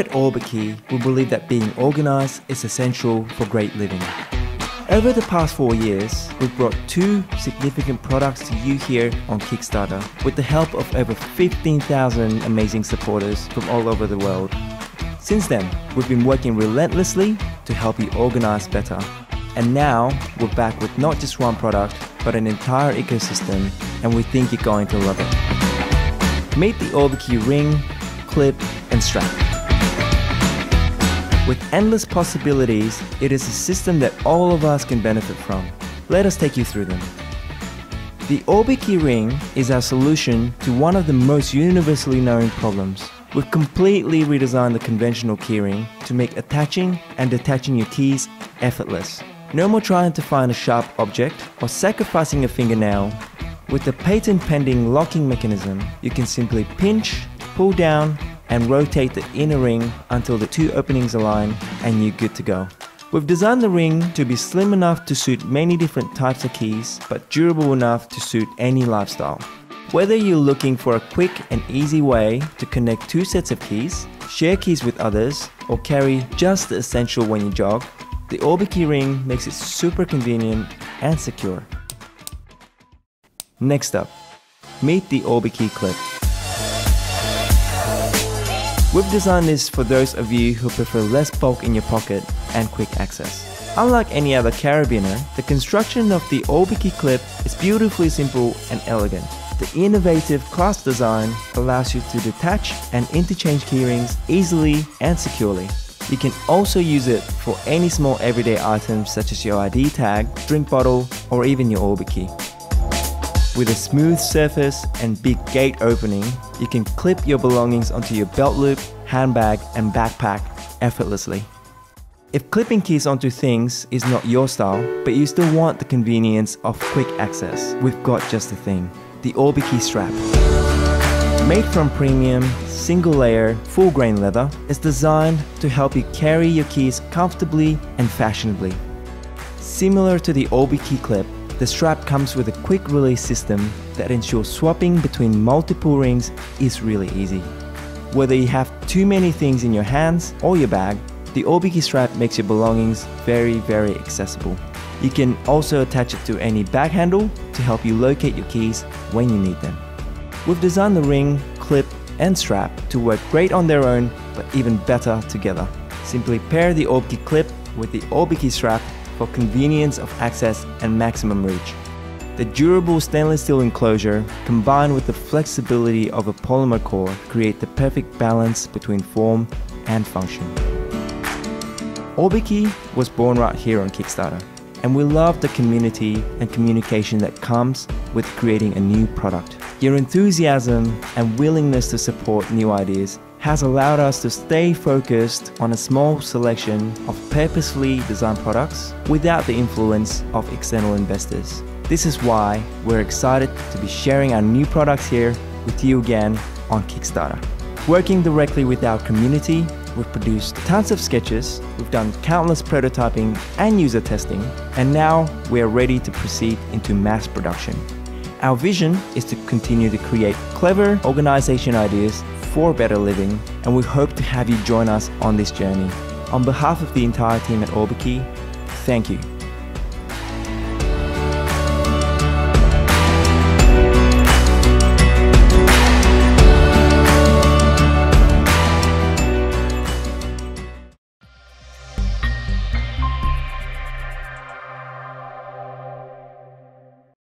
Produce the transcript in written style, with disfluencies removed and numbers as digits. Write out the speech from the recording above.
at Orbikey, we believe that being organized is essential for great living. Over the past 4 years, we've brought 2 significant products to you here on Kickstarter with the help of over 15,000 amazing supporters from all over the world. Since then, we've been working relentlessly to help you organize better. And now, we're back with not just one product, but an entire ecosystem, and we think you're going to love it. Meet the Orbikey Ring, Clip, and Strap. With endless possibilities, it is a system that all of us can benefit from. Let us take you through them. The Orbikey Ring is our solution to one of the most universally known problems. We've completely redesigned the conventional keyring to make attaching and detaching your keys effortless. No more trying to find a sharp object or sacrificing a fingernail. With the patent-pending locking mechanism, you can simply pinch, pull down, and rotate the inner ring until the 2 openings align and you're good to go. We've designed the ring to be slim enough to suit many different types of keys, but durable enough to suit any lifestyle. Whether you're looking for a quick and easy way to connect 2 sets of keys, share keys with others, or carry just the essential when you jog, the Orbikey Ring makes it super convenient and secure. Next up, meet the Orbikey Clip. We've designed this for those of you who prefer less bulk in your pocket and quick access. Unlike any other carabiner, the construction of the Orbikey Clip is beautifully simple and elegant. The innovative clasp design allows you to detach and interchange keyrings easily and securely. You can also use it for any small everyday items such as your ID tag, drink bottle, or even your Orbikey. With a smooth surface and big gate opening, you can clip your belongings onto your belt loop, handbag, and backpack effortlessly. If clipping keys onto things is not your style, but you still want the convenience of quick access, we've got just the thing. The Orbikey Strap. Made from premium, single-layer, full-grain leather, it's designed to help you carry your keys comfortably and fashionably. Similar to the Orbikey Clip, the strap comes with a quick-release system that ensures swapping between multiple rings is really easy. Whether you have too many things in your hands or your bag, the Orbikey Strap makes your belongings very accessible. You can also attach it to any bag handle to help you locate your keys when you need them. We've designed the ring, clip, and strap to work great on their own, but even better together. Simply pair the Orbikey Clip with the Orbikey Strap for convenience of access and maximum reach. The durable stainless steel enclosure combined with the flexibility of a polymer core create the perfect balance between form and function. Orbikey was born right here on Kickstarter, and we love the community and communication that comes with creating a new product. Your enthusiasm and willingness to support new ideas has allowed us to stay focused on a small selection of purposefully designed products without the influence of external investors. This is why we're excited to be sharing our new products here with you again on Kickstarter. Working directly with our community, we've produced tons of sketches, we've done countless prototyping and user testing, and now we are ready to proceed into mass production. Our vision is to continue to create clever organization ideas for better living, and we hope to have you join us on this journey. On behalf of the entire team at Orbikey, thank you.